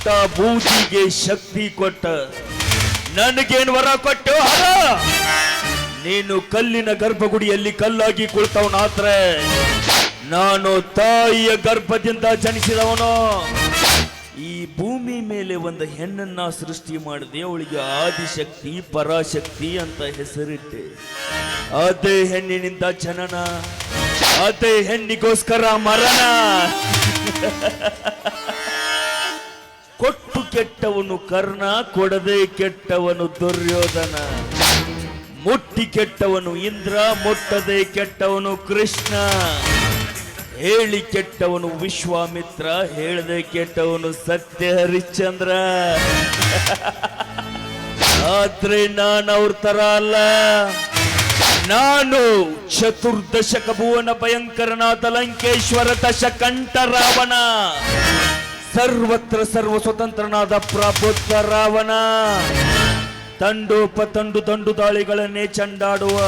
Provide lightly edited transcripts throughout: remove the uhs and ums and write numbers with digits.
ಸುಟ್ಟ ಬೂದಿಗೆ ಶಕ್ತಿ ಕೊಟ್ಟ ನನಗೇನು ವರ ಕೊಟ್ಟು ಹರ ನೀನು ಕಲ್ಲಿನ ಗರ್ಭಗುಡಿಯಲ್ಲಿ ಕಲ್ಲಾಗಿ ಕುಳಿತವನಾದ್ರೆ ನಾನು ತಾಯಿಯ ಗರ್ಭದಿಂದ ಜನಿಸಿದವನು. ಈ ಭೂಮಿ ಮೇಲೆ ಒಂದು ಹೆಣ್ಣನ್ನ ಸೃಷ್ಟಿ ಮಾಡಿದೆ, ಅವಳಿಗೆ ಆದಿಶಕ್ತಿ ಪರಾಶಕ್ತಿ ಅಂತ ಹೆಸರಿಟ್ಟೆ. ಅದೇ ಹೆಣ್ಣಿನಿಂದ ಜನನ, ಅದೇ ಹೆಣ್ಣಿಗೋಸ್ಕರ ಮರಣ. ಕೊಟ್ಟು ಕೆಟ್ಟವನು ಕರ್ಣ, ಕೊಡದೆ ಕೆಟ್ಟವನು ದುರ್ಯೋಧನ. ಮುಟ್ಟಿ ಕೆಟ್ಟವನು ಇಂದ್ರ, ಮುಟ್ಟದೆ ಕೆಟ್ಟವನು ಕೃಷ್ಣ. ಹೇಳಿ ಕೆಟ್ಟವನು ವಿಶ್ವಾಮಿತ್ರ, ಹೇಳದೆ ಕೆಟ್ಟವನು ಸತ್ಯ ಹರಿಶ್ಚಂದ್ರ. ಆದ್ರೆ ನಾನು ಅವ್ರ ತರ ಅಲ್ಲ. ನಾನು ಚತುರ್ದಶಕ ಭುವನ ಭಯಂಕರನಾದ ಲಂಕೇಶ್ವರ ದಶಕಂಠ ರಾವಣ, ಸರ್ವತ್ರ ಸರ್ವ ಸ್ವತಂತ್ರನಾದ ಪ್ರಬುದ್ಧ ರಾವಣ, ತಂಡೋಪತಂಡು ದಂಡು ದಾಳಿಗಳನ್ನೇ ಚಂಡಾಡುವ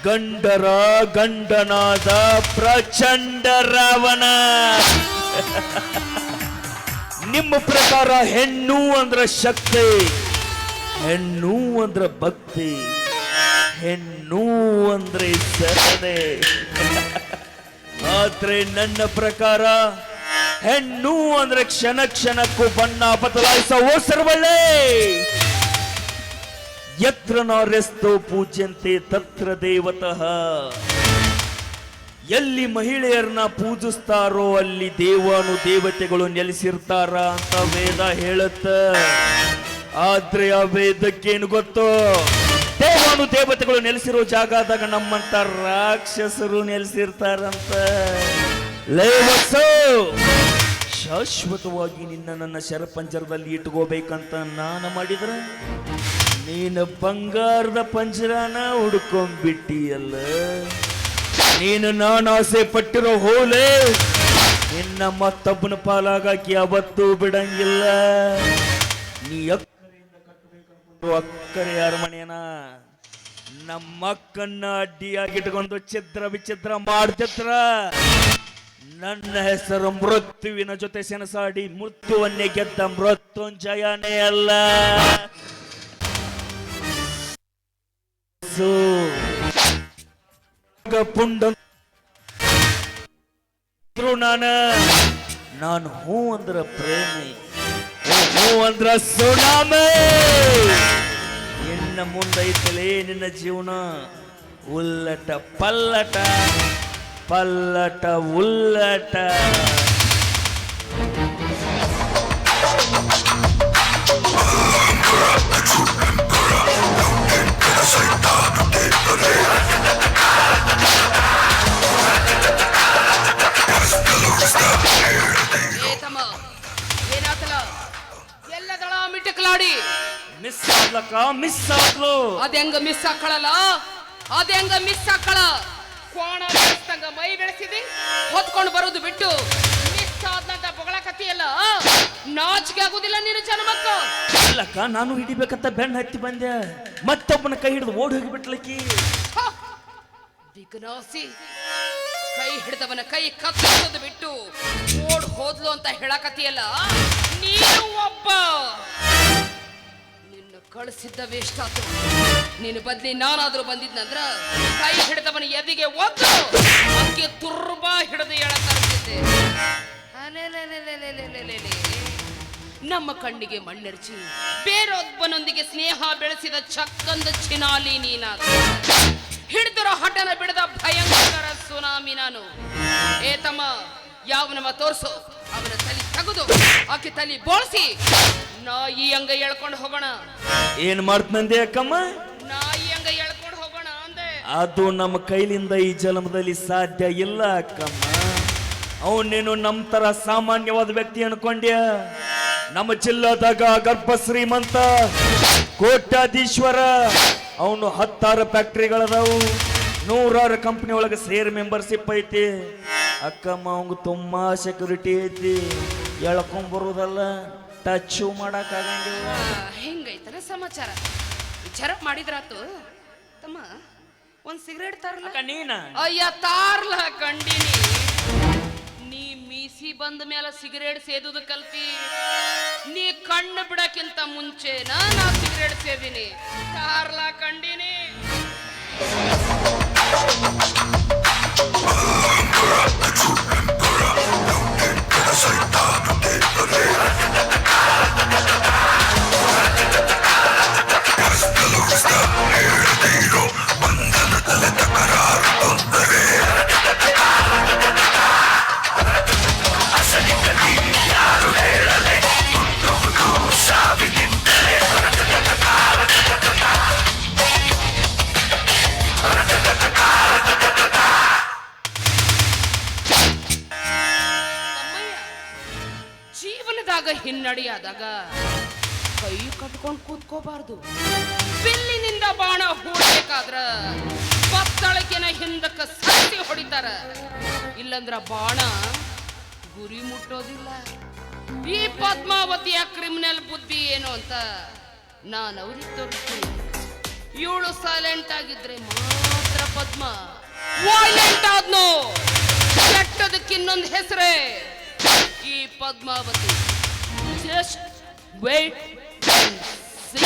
ಗಂಡರ ಗಂಡನಾದ ಪ್ರಚಂಡ ರಾವಣ. ನಿಮ್ಮ ಪ್ರಕಾರ ಹೆಣ್ಣು ಅಂದ್ರ ಶಕ್ತಿ, ಹೆಣ್ಣು ಅಂದ್ರ ಭಕ್ತಿ, ಹೆಣ್ಣು ಅಂದ್ರೆ ಸರನೆ. ಆದ್ರೆ ನನ್ನ ಪ್ರಕಾರ ಹೆಣ್ಣು ಅಂದ್ರೆ ಕ್ಷಣ ಕ್ಷಣಕ್ಕೂ ಬಣ್ಣ ಬದಲಾಯಿಸೋ ಸರ್ವಳ್ಳೆ. ಯತ್ರ ನಾರ್ಯಸ್ತೋ ಪೂಜ್ಯಂತೆ ತತ್ರ ದೇವತಃ. ಎಲ್ಲಿ ಮಹಿಳೆಯರನ್ನ ಪೂಜಿಸ್ತಾರೋ ಅಲ್ಲಿ ದೇವಾನು ದೇವತೆಗಳು ನೆಲೆಸಿರ್ತಾರ ಅಂತ ವೇದ ಹೇಳುತ್ತ. ಆದ್ರೆ ಆ ವೇದಕ್ಕೇನು ಗೊತ್ತೋ, ದೇವಾನು ದೇವತೆಗಳು ನೆಲೆಸಿರೋ ಜಾಗದಾಗ ನಮ್ಮಂತ ರಾಕ್ಷಸರು ನೆಲೆಸಿರ್ತಾರಂತ. ಲೇವಸೋ ಶಾಶ್ವತವಾಗಿ ನಿನ್ನ ನನ್ನ ಶರಪಂಜರದಲ್ಲಿ ಇಟ್ಕೋಬೇಕಂತ ನಾನು ಮಾಡಿದ್ರೆ ನೀನು ಬಂಗಾರದ ಪಂಜರಾನ ಹುಡ್ಕೊಂಡ್ಬಿಟ್ಟಿಯಲ್ಲ. ನೀನು ನಾನು ಆಸೆ ಪಟ್ಟಿರೋ ಹೋಲೆ ನಿನ್ನ ಮತ್ತೊಬ್ಬನ ಪಾಲಾಗಾಕಿ ಯಾವತ್ತೂ ಬಿಡಂಗಿಲ್ಲ. ನೀ ಅಕ್ಕರೆ ಅರಮನೆಯನ ನಮ್ಮಕ್ಕನ್ನ ಅಡ್ಡಿಯಾಗಿಟ್ಕೊಂಡು ಚಿತ್ರ ವಿಚಿತ್ರ ಮಾಡ್ತಿದ್ರ. ನನ್ನ ಹೆಸರು ಮೃತ್ಯುವಿನ ಜೊತೆ ಸೆಣಸಾಡಿ ಮೃತ್ಯುವನ್ನೇ ಗೆದ್ದ ಮೃತ್ಯುಂಜಯನೇ ಅಲ್ಲ. ಪುಂಡ ನಾನು ಹೂ ಅಂದ್ರ ಪ್ರೇಮಿ, ಹೂ ಅಂದ್ರ ಸುನಾಮಿ. ಇನ್ನ ಮುಂದೈತಲೇ ನಿನ್ನ ಜೀವನ ಉಲ್ಲಟ ಪಲ್ಲಟ, ಪಲ್ಲಟ ಉಲ್ಲಟ. ಮಿಸ್ ಆಗ್ಲಕ್ಕ ಮಿಸ್ ಆಗ್ಲು ಅದೆಂಗ ಮಿಸ್ ಹಾಕಳಲ್ಲ, ಅದೆಂಗ ಮಿಸ್ ಹಾಕಳ. ಕೋಣ ಬೆಳೆಸ್ದಂಗ ಮೈ ಬೆಳೆಸಿದಿ, ಹೊತ್ಕೊಂಡು ಬರೋದು ಬಿಟ್ಟು ಮಿಸ್ ಆದ್ನಂತ ಬೊಗಳಕತ್ತಿಯಲ್ಲ. ನಾಚಿಕೆ ಆಗುದಿಲ್ಲ ನೀನು ಜನ್ಮಕ್ಕ? ಇಲ್ಲಕ್ಕ, ನಾನು ಹಿಡಿಬೇಕಂತ ಬೆನ್ನ ಹತ್ತಿ ಬಂದೆ, ಮತ್ತೊಬ್ಬನ ಕೈ ಹಿಡಿದು ಓಡಿ ಹೋಗಿಬಿಟ್ಲಕ್ಕಿ. ಬಿಗನಾಸಿ, ಕೈ ಹಿಡಿದವನ ಕೈ ಕತ್ತರಿಸೋದು ಬಿಟ್ಟು ಓಡ್ ಹೋದ್ಲು ಅಂತ ಹೇಳಕತ್ತಿಯಲ್ಲ. ನೀನು ಒಬ್ಬ, ಕಳಿಸಿದ್ದ ವೇಸ್ಟ್ ಆತು. ನೀನು ಬದ್ಲಿ ನಾನಾದ್ರೂ ಬಂದಿದ್ನಂದ್ರ ಕೈ ಹಿಡಿದವನ ಎದಿಗೆ ಒದ್ದು ಅಕ್ಕಿ ತುರ್ಬಾ ಹಿಡಿದು ಎಳಕರ್ತಿದ್ದೆ. ನಮ್ಮ ಕಣ್ಣಿಗೆ ಮಣ್ಣೆರಚಿ ಬೇರೊಬ್ಬನೊಂದಿಗೆ ಸ್ನೇಹ ಬೆಳೆಸಿದ ಚಕ್ಕಂದ ಚಿನಾಲಿ ನೀನಾದ. ಹಿಡಿದರ ಹಠನ ಬಿಡದ ಭಯಂಕರ ಸುನಾಮಿ ನಾನು. ಏ ತಮ್ಮ, ಯಾವನವ ತೋರ್ಸು, ಅವನ ತಲೆ ತೆಗೆದು ಆಕೆ ತಲೆ ಬೋಳ್ಸಿ ನಾಯಿ ಹಂಗ ಎಳ್ಕೊಂಡು ಹೋಗೋಣ. ಏನ್ ಮಾಡ್ತಂದೆ ಅಕ್ಕಮ್ಮ? ನಾಯಿ ಹಂಗ ಎಳ್ಕೊಂಡು ಹೋಗೋಣ ಅಂದೆ. ಅದು ನಮ್ಮ ಕೈಲಿಂದ ಈ ಜನ್ಮದಲ್ಲಿ ಸಾಧ್ಯ ಇಲ್ಲ ಅಕ್ಕಮ್ಮ. ಅವನೇನು ನಮ್ಮ ತರ ಸಾಮಾನ್ಯವಾದ ವ್ಯಕ್ತಿ ಅನ್ಕೊಂಡ್ಯ? ನಮ್ಮ ಜಿಲ್ಲಾದಾಗ ಗರ್ಭ ಶ್ರೀಮಂತ ಕೋಟ್ಯಾಧೀಶ್ವರ. ಅವನು 10 ಫ್ಯಾಕ್ಟ್ರಿಗಳದಾವು, 100 ಕಂಪ್ನಿ ಒಳಗೆ ಸೇರ್ ಮೆಂಬರ್ಶಿಪ್ ಐತಿ. ಅಕ್ಕಮ್ಮ ಅವಂಗ ತುಂಬಾ ಸೆಕ್ಯೂರಿಟಿ ಐತಿ, ಎಳ್ಕೊಂಬರುದಲ್ಲ, ಟಚ್ ಮಾಡಕ್ ಆಗಂಗಿಲ್ಲ. ಹಿಂಗೈತನ ಸಮಾಚಾರ. ವಿಚಾರ ಮಾಡಿದ್ರಾತು ತಮ್ಮ. ಒಂದ್ ಸಿಗರೇಟ್ ತಾರ್ಲ. ನೀನ ಅಯ್ಯ ತಾರ್ಲ ಕಂಡಿನಿ. ನೀ ಮೀಸಿ ಬಂದ ಮೇಲೆ ಸಿಗರೇಟ್ ಸೇದುದು ಕಲ್ತಿ. ಹೇಳಕ್ಕಿಂತ ಮುಂಚೆ ನಾನು ಸಿಗರೇಟ್ ಸೇದಿನಿ, ಕಾರ್ಲಾ ಕಂಡಿನಿ. ಜೀವನದಾಗ ಹಿನ್ನಡೆಯಾದಾಗ ಕೈ ಕಟ್ಕೊಂಡು ಕೂತ್ಕೋಬಾರ್ದು. ಬಿಲ್ಲಿನಿಂದ ಬಾಣ ಹೂಡಬೇಕಾದ್ರ ಬತ್ತಳಕಿನ ಹಿಂದಕ್ಕ ಸತ್ತಿ ಹೊಡಿತಾರ, ಇಲ್ಲಂದ್ರ ಬಾಣ ಗುರಿ ಮುಟ್ಟೋದಿಲ್ಲ. ಈ ಪದ್ಮಾವತಿಯ ಕ್ರಿಮಿನಲ್ ಬುದ್ಧಿ ಏನು ಅಂತ ನಾನು ಅವ್ರಿಗೆ ತೋರಿಸ್ತೀನಿ. ಇವಳು ಸೈಲೆಂಟ್ ಆಗಿದ್ರೆ ಮಾತ್ರ ಪದ್ಮ, ವೈಲೆಂಟ್ ಆದ್ನು ಕೆಟ್ಟದಕ್ಕಿನ್ನೊಂದು ಹೆಸರೇ ಈ Padmavati. Just wait and sea.